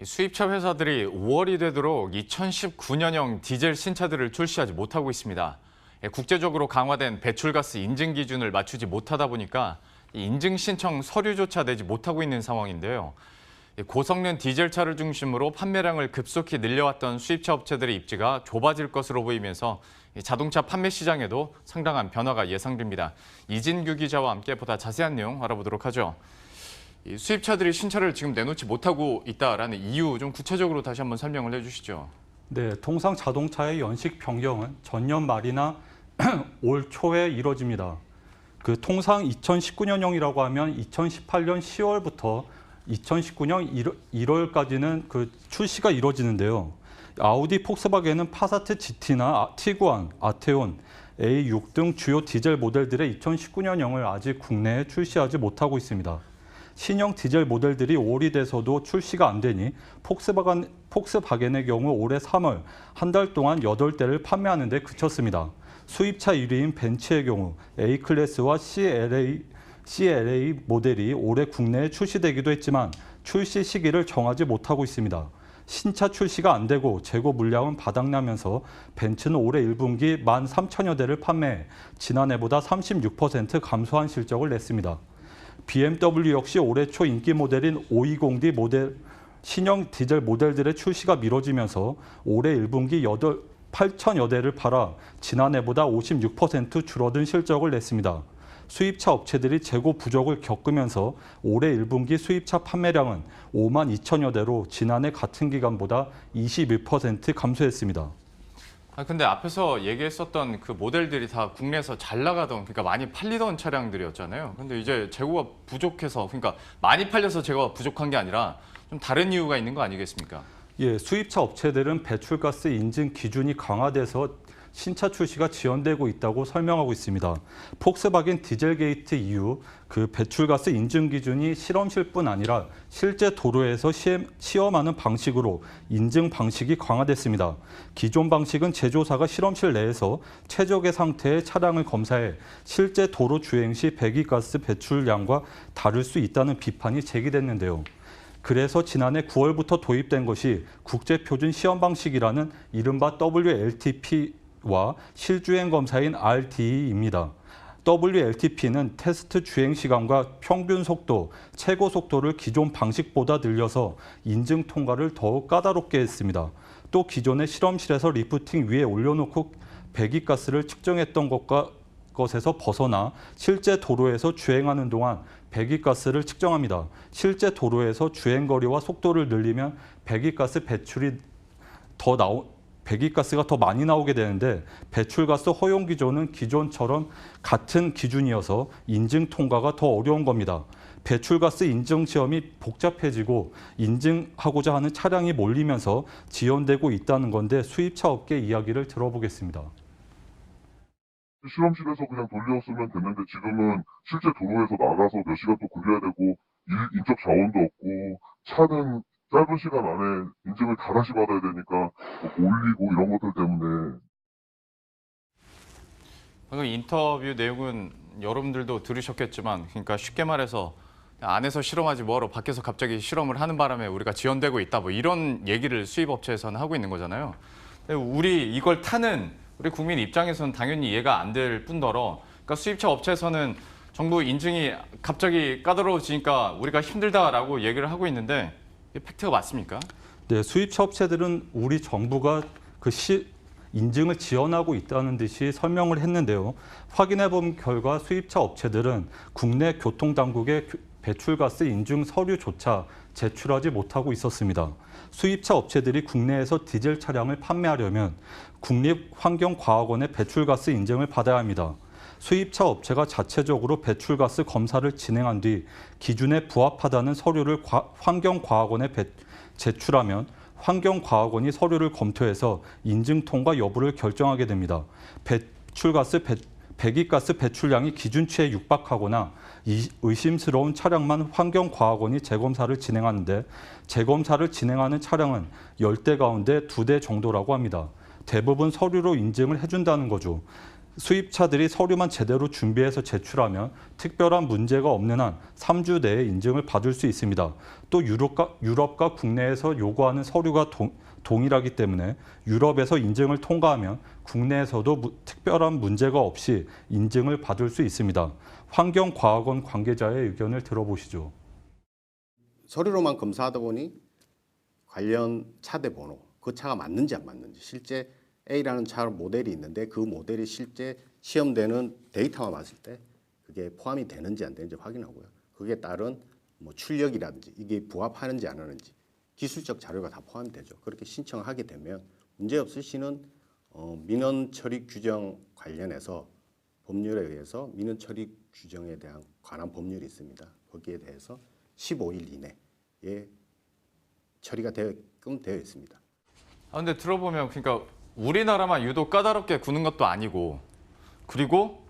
수입차 회사들이 5월이 되도록 2019년형 디젤 신차들을 출시하지 못하고 있습니다. 국제적으로 강화된 배출가스 인증 기준을 맞추지 못하다 보니까 인증 신청 서류조차 내지 못하고 있는 상황인데요. 고성능 디젤차를 중심으로 판매량을 급속히 늘려왔던 수입차 업체들의 입지가 좁아질 것으로 보이면서 자동차 판매 시장에도 상당한 변화가 예상됩니다. 이진규 기자와 함께 보다 자세한 내용 알아보도록 하죠. 수입차들이 신차를 지금 내놓지 못하고 있다라는 이유 좀 구체적으로 다시 한번 설명을 해주시죠. 네, 통상 자동차의 연식 변경은 전년 말이나 올 초에 이뤄집니다. 통상 2019년형이라고 하면 2018년 10월부터 2019년 1월까지는 출시가 이루어지는데요. 아우디, 폭스바겐은 파사트 GT나 티구안, 아테온, A6 등 주요 디젤 모델들의 2019년형을 아직 국내에 출시하지 못하고 있습니다. 신형 디젤 모델들이 5월이 돼서도 출시가 안 되니 폭스바겐의 경우 올해 3월 한 달 동안 8대를 판매하는 데 그쳤습니다. 수입차 1위인 벤츠의 경우 A클래스와 CLA 모델이 올해 국내에 출시되기도 했지만 출시 시기를 정하지 못하고 있습니다. 신차 출시가 안 되고 재고 물량은 바닥나면서 벤츠는 올해 1분기 13,000여 대를 판매해 지난해보다 36% 감소한 실적을 냈습니다. BMW 역시 올해 초 인기 모델인 520D 모델 신형 디젤 모델들의 출시가 미뤄지면서 올해 1분기 8,000여 대를 팔아 지난해보다 56% 줄어든 실적을 냈습니다. 수입차 업체들이 재고 부족을 겪으면서 올해 1분기 수입차 판매량은 5만 2천여 대로 지난해 같은 기간보다 21% 감소했습니다. 근데 앞에서 얘기했었던 그 모델들이 다 국내에서 잘 나가던, 그러니까 많이 팔리던 차량들이었잖아요. 근데 이제 재고가 부족해서, 그러니까 많이 팔려서 재고가 부족한 게 아니라 좀 다른 이유가 있는 거 아니겠습니까? 예, 수입차 업체들은 배출가스 인증 기준이 강화돼서 신차 출시가 지연되고 있다고 설명하고 있습니다. 폭스바겐 디젤게이트 이후 배출가스 인증 기준이 실험실뿐 아니라 실제 도로에서 시험하는 방식으로 인증 방식이 강화됐습니다. 기존 방식은 제조사가 실험실 내에서 최적의 상태의 차량을 검사해 실제 도로 주행 시 배기가스 배출량과 다를 수 있다는 비판이 제기됐는데요. 그래서 지난해 9월부터 도입된 것이 국제표준 시험 방식이라는 이른바 WLTP와 실주행 검사인 RDE입니다. WLTP는 테스트 주행 시간과 평균 속도, 최고 속도를 기존 방식보다 늘려서 인증 통과를 더욱 까다롭게 했습니다. 또 기존의 실험실에서 리프팅 위에 올려놓고 배기가스를 측정했던 것에서 벗어나 실제 도로에서 주행하는 동안 배기가스를 측정합니다. 실제 도로에서 주행거리와 속도를 늘리면 배기가스가 더 많이 나오게 되는데 배출가스 허용 기준은 기존처럼 같은 기준이어서 인증 통과가 더 어려운 겁니다. 배출가스 인증 시험이 복잡해지고 인증하고자 하는 차량이 몰리면서 지연되고 있다는 건데 수입차 업계 이야기를 들어보겠습니다. 실험실에서 그냥 돌렸으면 됐는데 지금은 실제 도로에서 나가서 몇 시간 또 굴려야 되고 인적 자원도 없고 차는 짧은 시간 안에 인증을 다 다시 받아야 되니까 올리고 이런 것들 때문에. 방금 인터뷰 내용은 여러분들도 들으셨겠지만, 그러니까 쉽게 말해서 안에서 실험하지 뭐하러 밖에서 갑자기 실험을 하는 바람에 우리가 지연되고 있다, 뭐 이런 얘기를 수입업체에서는 하고 있는 거잖아요. 우리 이걸 타는 우리 국민 입장에서는 당연히 이해가 안 될 뿐더러, 그러니까 수입차 업체에서는 정부 인증이 갑자기 까다로워지니까 우리가 힘들다라고 얘기를 하고 있는데 이게 팩트가 맞습니까? 네, 수입차 업체들은 우리 정부가 인증을 지연하고 있다는 듯이 설명을 했는데요. 확인해 본 결과 수입차 업체들은 국내 교통당국에 배출가스 인증 서류조차 제출하지 못하고 있었습니다. 수입차 업체들이 국내에서 디젤 차량을 판매하려면 국립환경과학원의 배출가스 인증을 받아야 합니다. 수입차 업체가 자체적으로 배출가스 검사를 진행한 뒤 기준에 부합하다는 서류를 환경과학원에 제출하면 환경과학원이 서류를 검토해서 인증 통과 여부를 결정하게 됩니다. 배기가스 배출량이 기준치에 육박하거나 의심스러운 차량만 환경과학원이 재검사를 진행하는데 재검사를 진행하는 차량은 10대 가운데 2대 정도라고 합니다. 대부분 서류로 인증을 해준다는 거죠. 수입차들이 서류만 제대로 준비해서 제출하면 특별한 문제가 없는 한 3주 내에 인증을 받을 수 있습니다. 또 유럽과 국내에서 요구하는 서류가 동일하기 때문에 유럽에서 인증을 통과하면 국내에서도 특별한 문제가 없이 인증을 받을 수 있습니다. 환경과학원 관계자의 의견을 들어보시죠. 서류로만 검사하다 보니 관련 차대 번호, 그 차가 맞는지 안 맞는지, 실제 A라는 차 모델이 있는데 그 모델이 실제 시험되는 데이터만 봤을 때 그게 포함이 되는지 안 되는지 확인하고요. 그게 따른 뭐 출력이라든지 이게 부합하는지 안 하는지 기술적 자료가 다 포함이 되죠. 그렇게 신청을 하게 되면 문제없을 시는 민원 처리 규정 관련해서 법률에 의해서 민원 처리 규정에 대한 관한 법률이 있습니다. 거기에 대해서 15일 이내에 처리가 되게끔 되어 있습니다. 근데 들어보면 그러니까 우리나라만 유독 까다롭게 구는 것도 아니고 그리고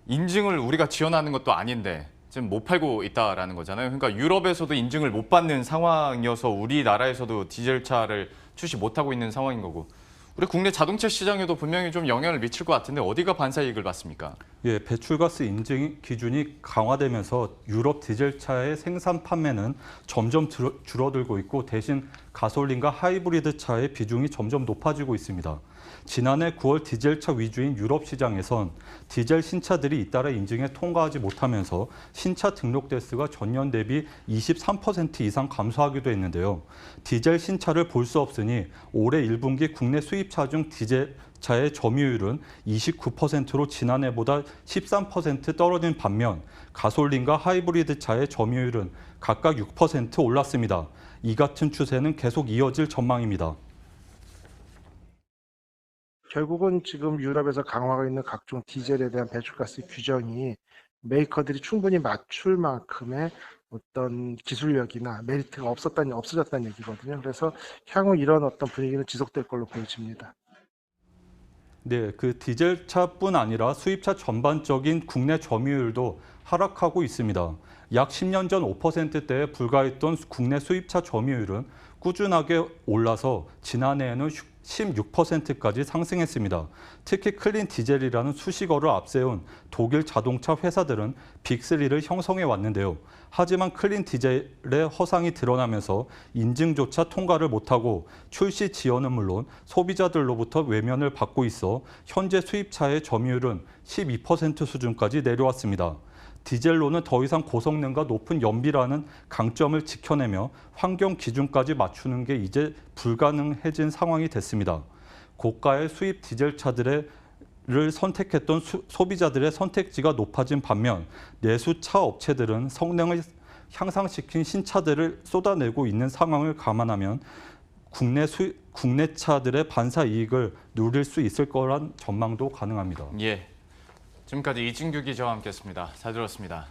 인증을 우리가 지원하는 것도 아닌데 지금 못 팔고 있다라는 거잖아요. 그러니까 유럽에서도 인증을 못 받는 상황이어서 우리나라에서도 디젤차를 출시 못하고 있는 상황인 거고 우리 국내 자동차 시장에도 분명히 좀 영향을 미칠 것 같은데 어디가 반사이익을 받습니까? 예, 배출가스 인증 기준이 강화되면서 유럽 디젤차의 생산 판매는 점점 줄어들고 있고 대신 가솔린과 하이브리드 차의 비중이 점점 높아지고 있습니다. 지난해 9월 디젤차 위주인 유럽 시장에선 디젤 신차들이 잇따라 인증에 통과하지 못하면서 신차 등록 대수가 전년 대비 23% 이상 감소하기도 했는데요. 디젤 신차를 볼 수 없으니 올해 1분기 국내 수입차 중 디젤차의 점유율은 29%로 지난해보다 13% 떨어진 반면 가솔린과 하이브리드 차의 점유율은 각각 6% 올랐습니다. 이 같은 추세는 계속 이어질 전망입니다. 결국은 지금 유럽에서 강화하고 있는 각종 디젤에 대한 배출가스 규정이 메이커들이 충분히 맞출 만큼의 어떤 기술력이나 메리트가 없어졌다는 얘기거든요. 그래서 향후 이런 어떤 분위기는 지속될 걸로 보여집니다. 네, 그 디젤차뿐 아니라 수입차 전반적인 국내 점유율도 하락하고 있습니다. 약 10년 전 5%대에 불과했던 국내 수입차 점유율은 꾸준하게 올라서 지난해에는 16%까지 상승했습니다. 특히 클린 디젤이라는 수식어를 앞세운 독일 자동차 회사들은 빅3를 형성해 왔는데요. 하지만 클린 디젤의 허상이 드러나면서 인증조차 통과를 못하고 출시 지원은 물론 소비자들로부터 외면을 받고 있어 현재 수입차의 점유율은 12% 수준까지 내려왔습니다. 디젤로는 더 이상 고성능과 높은 연비라는 강점을 지켜내며 환경 기준까지 맞추는 게 이제 불가능해진 상황이 됐습니다. 고가의 수입 디젤차들을 선택했던 소비자들의 선택지가 높아진 반면 내수차 업체들은 성능을 향상시킨 신차들을 쏟아내고 있는 상황을 감안하면 국내 차들의 반사 이익을 누릴 수 있을 거란 전망도 가능합니다. 예. 지금까지 이진규 기자와 함께했습니다. 잘 들었습니다.